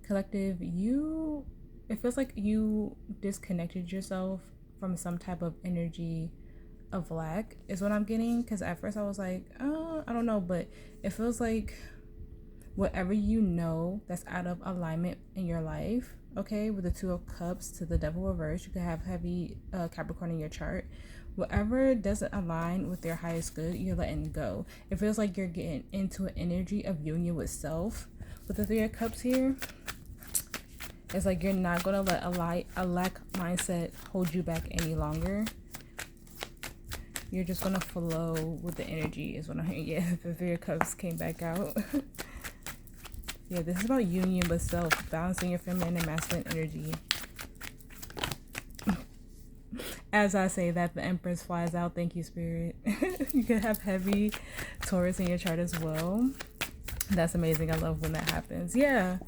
Collective, it feels like you disconnected yourself from some type of energy of lack is what I'm getting. Because at first I was like, oh, I don't know, but it feels like whatever you know that's out of alignment in your life, okay, with the Two of Cups to the Devil reverse, you could have heavy Capricorn in your chart. Whatever doesn't align with your highest good, you're letting go. It feels like you're getting into an energy of union with self. With the Three of Cups here, it's like you're not going to let a lack mindset hold you back any longer. You're just going to flow with the energy is what I'm hearing. Yeah, the Three of Cups came back out. Yeah, this is about union with self, balancing your feminine and masculine energy. As I say that, the Empress flies out. Thank you, Spirit. You could have heavy Taurus in your chart as well. That's amazing. I love when that happens. Yeah.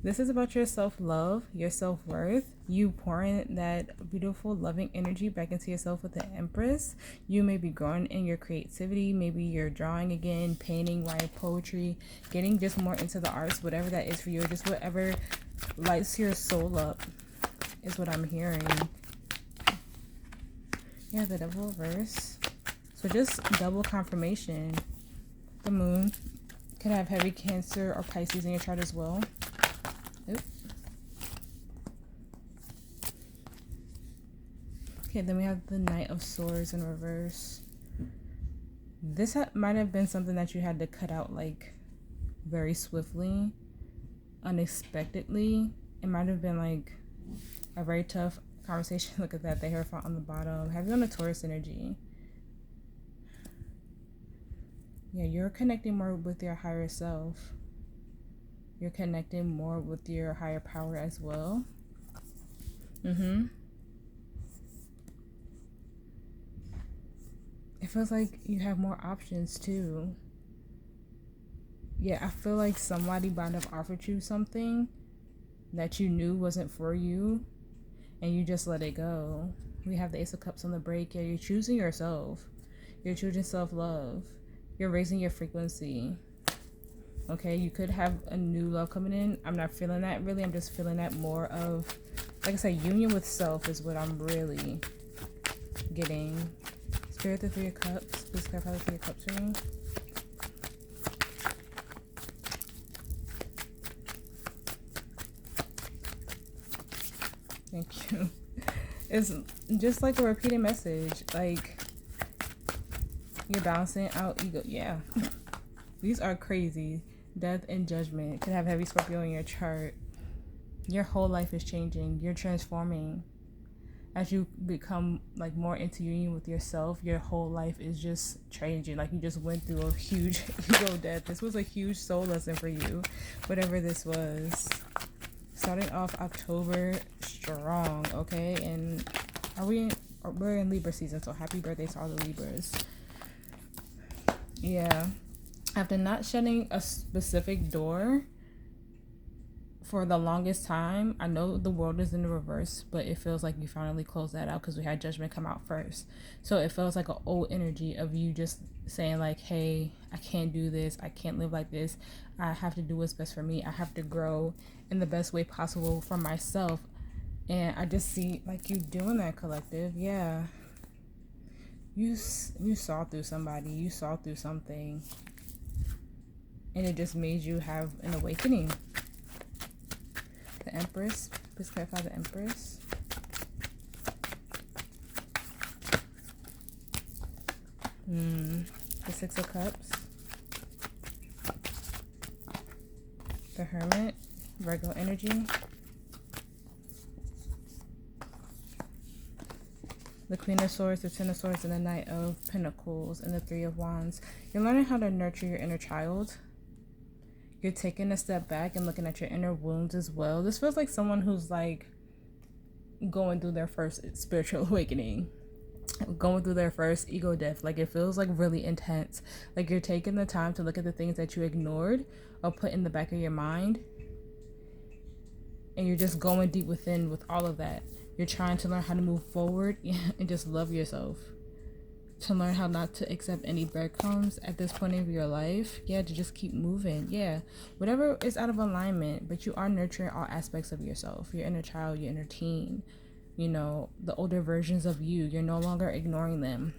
This is about your self-love, your self-worth. You pouring that beautiful, loving energy back into yourself with the Empress. You may be growing in your creativity. Maybe you're drawing again, painting, writing poetry, getting just more into the arts, whatever that is for you. Just whatever lights your soul up is what I'm hearing. Yeah, the Devil reverse. So just double confirmation. The Moon could have heavy Cancer or Pisces in your chart as well. Oop. Okay, then we have the Knight of Swords in reverse. This might have been something that you had to cut out like very swiftly, unexpectedly. It might have been like a very tough conversation. Look at that, the Hierophant on the bottom. Have you on a Taurus energy? Yeah, you're connecting more with your higher self. You're connecting more with your higher power as well. It feels like you have more options too. Yeah, I feel like somebody might have offered you something that you knew wasn't for you, and you just let it go. We have the Ace of Cups on the break. Yeah, you're choosing yourself. You're choosing self-love. You're raising your frequency. Okay, you could have a new love coming in. I'm not feeling that really. I'm just feeling that more of, like I said, union with self is what I'm really getting. Spirit, the Three of Cups. Please clarify the Three of Cups for me. Thank you. It's just like a repeating message. Like, you're balancing out ego. Yeah. These are crazy. Death and Judgment. Could have heavy Scorpio in your chart. Your whole life is changing. You're transforming. As you become like more into union with yourself, your whole life is just changing. Like you just went through a huge ego death. This was a huge soul lesson for you. Whatever this was. Starting off October strong, okay? And we're in Libra season, so happy birthday to all the Libras. Yeah. After not shutting a specific door for the longest time, I know the world is in the reverse, but it feels like you finally closed that out because we had Judgment come out first. So it feels like an old energy of you just saying like, hey, I can't do this. I can't live like this. I have to do what's best for me. I have to grow in the best way possible for myself. And I just see like you doing that, collective. Yeah. You saw through somebody. You saw through something. And it just made you have an awakening. The Empress. Please clarify the Empress. The Six of Cups. The Hermit. Virgo energy. The Queen of Swords, the Ten of Swords, and the Knight of Pentacles, and the Three of Wands. You're learning how to nurture your inner child. You're taking a step back and looking at your inner wounds as well. This feels like someone who's like going through their first spiritual awakening, going through their first ego death. Like it feels like really intense. Like you're taking the time to look at the things that you ignored or put in the back of your mind, and you're just going deep within with all of that. You're trying to learn how to move forward and just love yourself. to learn how not to accept any breadcrumbs at this point of your life. Yeah, to just keep moving. Yeah, whatever is out of alignment, but you are nurturing all aspects of yourself, your inner child, your inner teen, you know, the older versions of you. You're no longer ignoring them.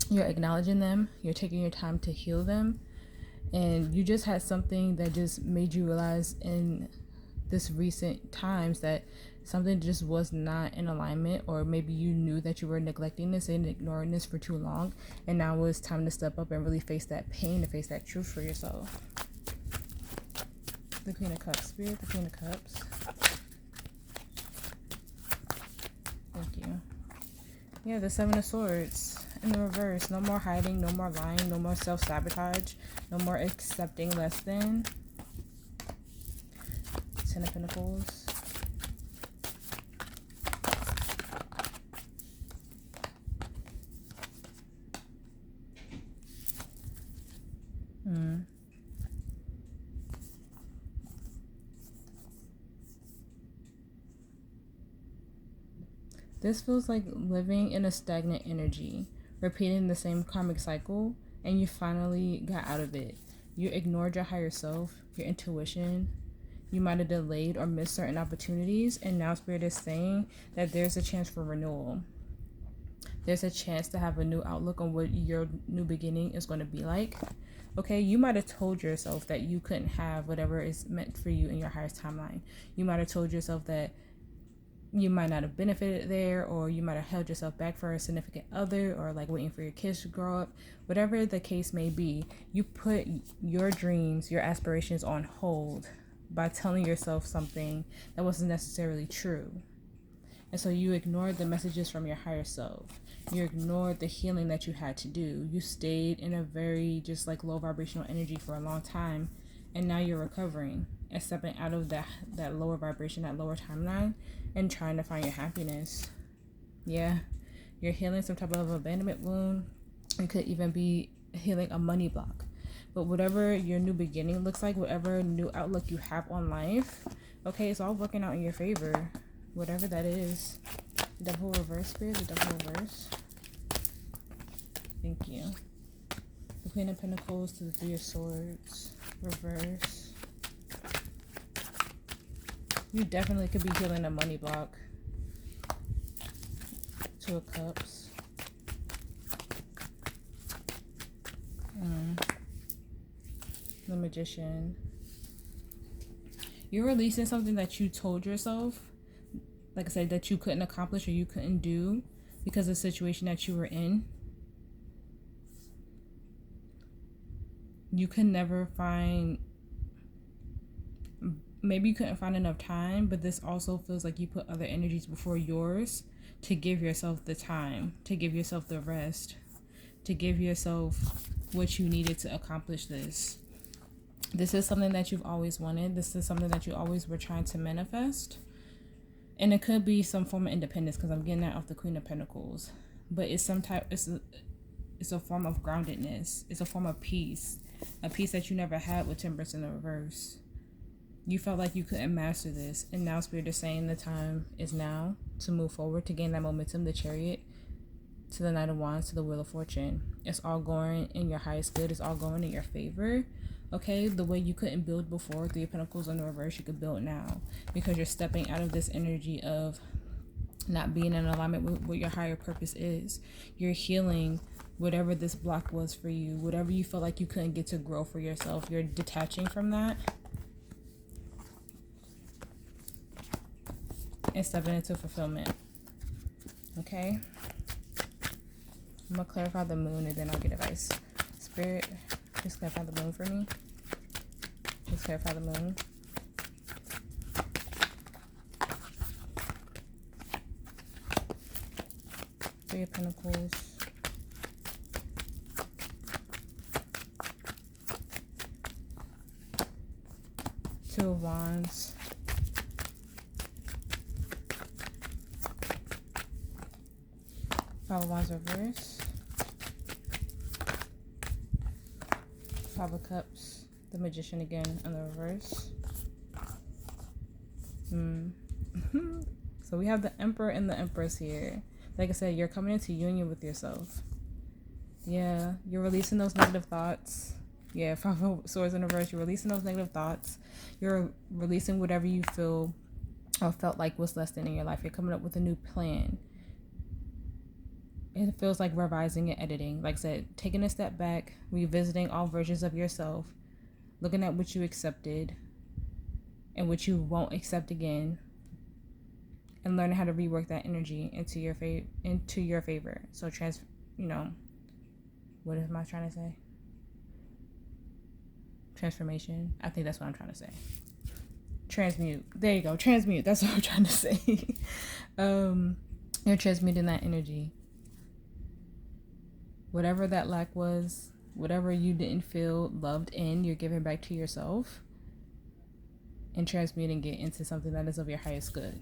You're acknowledging them. You're taking your time to heal them. And you just had something that just made you realize in this recent times that something just was not in alignment, or maybe you knew that you were neglecting this and ignoring this for too long, and now it's time to step up and really face that pain, to face that truth for yourself. The Queen of Cups, Spirit, the Queen of Cups. Thank you. Yeah, the Seven of Swords in the reverse. No more hiding, no more lying, no more self-sabotage, no more accepting less than. Ten of Pentacles. This feels like living in a stagnant energy, repeating the same karmic cycle, and you finally got out of it. You ignored your higher self, your intuition. You might have delayed or missed certain opportunities, and now Spirit is saying that there's a chance for renewal. There's a chance to have a new outlook on what your new beginning is going to be like. Okay, you might have told yourself that you couldn't have whatever is meant for you in your highest timeline. You might have told yourself that you might not have benefited there, or you might have held yourself back for a significant other, or like waiting for your kids to grow up. Whatever the case may be, you put your dreams, your aspirations on hold by telling yourself something that wasn't necessarily true. And so you ignored the messages from your higher self. You ignored the healing that you had to do. You stayed in a very just like low vibrational energy for a long time, and now you're recovering and stepping out of that lower vibration, that lower timeline, and trying to find your happiness. Yeah, you're healing some type of abandonment wound. It could even be healing a money block. But whatever your new beginning looks like, whatever new outlook you have on life, okay, it's all working out in your favor. Whatever that is. Devil reverse, Spirit, the Devil reverse. Thank you. The Queen of Pentacles to the Three of Swords, reverse. You definitely could be healing a money block. Two of Cups. The Magician. You're releasing something that you told yourself, like I said, that you couldn't accomplish or you couldn't do because of the situation that you were in. You could never find, maybe you couldn't find enough time, but this also feels like you put other energies before yours to give yourself the time, to give yourself the rest, to give yourself what you needed to accomplish this. This is something that you've always wanted. This is something that you always were trying to manifest. And it could be some form of independence, because I'm getting that off the Queen of Pentacles. But it's some type, it's a form of groundedness. It's a form of peace. A peace that you never had with Temperance in the reverse. You felt like you couldn't master this. And now Spirit is saying the time is now to move forward, to gain that momentum, the Chariot, to the Knight of Wands, to the Wheel of Fortune. It's all going in your highest good. It's all going in your favor. Okay, the way you couldn't build before, Three of Pentacles in the reverse, you could build now. Because you're stepping out of this energy of not being in alignment with what your higher purpose is. You're healing whatever this block was for you. Whatever you felt like you couldn't get to grow for yourself. You're detaching from that. And stepping into fulfillment. Okay? I'm going to clarify the moon and then I'll get advice. Spirit, just clarify the moon for me. Just clarify the moon. Three of Pentacles. Two of Wands. Five of Wands reverse. Five of Cups. The Magician again on the reverse. So we have the Emperor and the Empress here. Like I said, you're coming into union with yourself. Yeah, you're releasing those negative thoughts. Yeah, Five of Swords in reverse. You're releasing those negative thoughts. You're releasing whatever you feel or felt like was less than in your life. You're coming up with a new plan. It feels like revising and editing. Like I said, taking a step back, revisiting all versions of yourself, looking at what you accepted and what you won't accept again, and learning how to rework that energy into your favor. So what am I trying to say? Transformation. I think that's what I'm trying to say. Transmute. There you go. Transmute. That's what I'm trying to say. You're transmuting that energy. Whatever that lack was, whatever you didn't feel loved in, you're giving back to yourself and transmuting it into something that is of your highest good.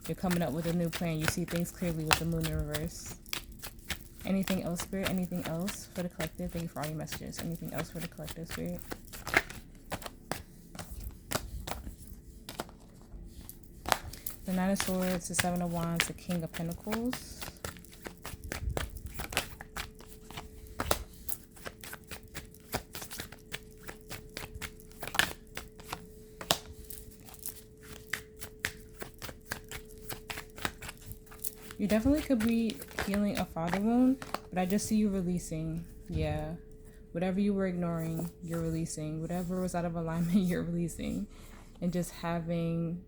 You're coming up with a new plan. You see things clearly with the moon in reverse. Anything else, Spirit? Anything else for the collective? Thank you for all your messages. Anything else for the collective, Spirit? The Nine of Swords, the Seven of Wands, the King of Pentacles. You definitely could be healing a father wound, but I just see you releasing. Yeah. Whatever you were ignoring, you're releasing. Whatever was out of alignment, you're releasing. And just having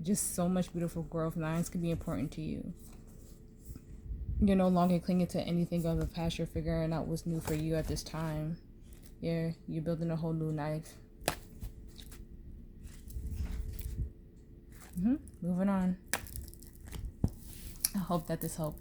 just so much beautiful growth. Nines can be important to you. You're no longer clinging to anything of the past. You're figuring out what's new for you at this time. Yeah, you're building a whole new life. Moving on. I hope that this helped.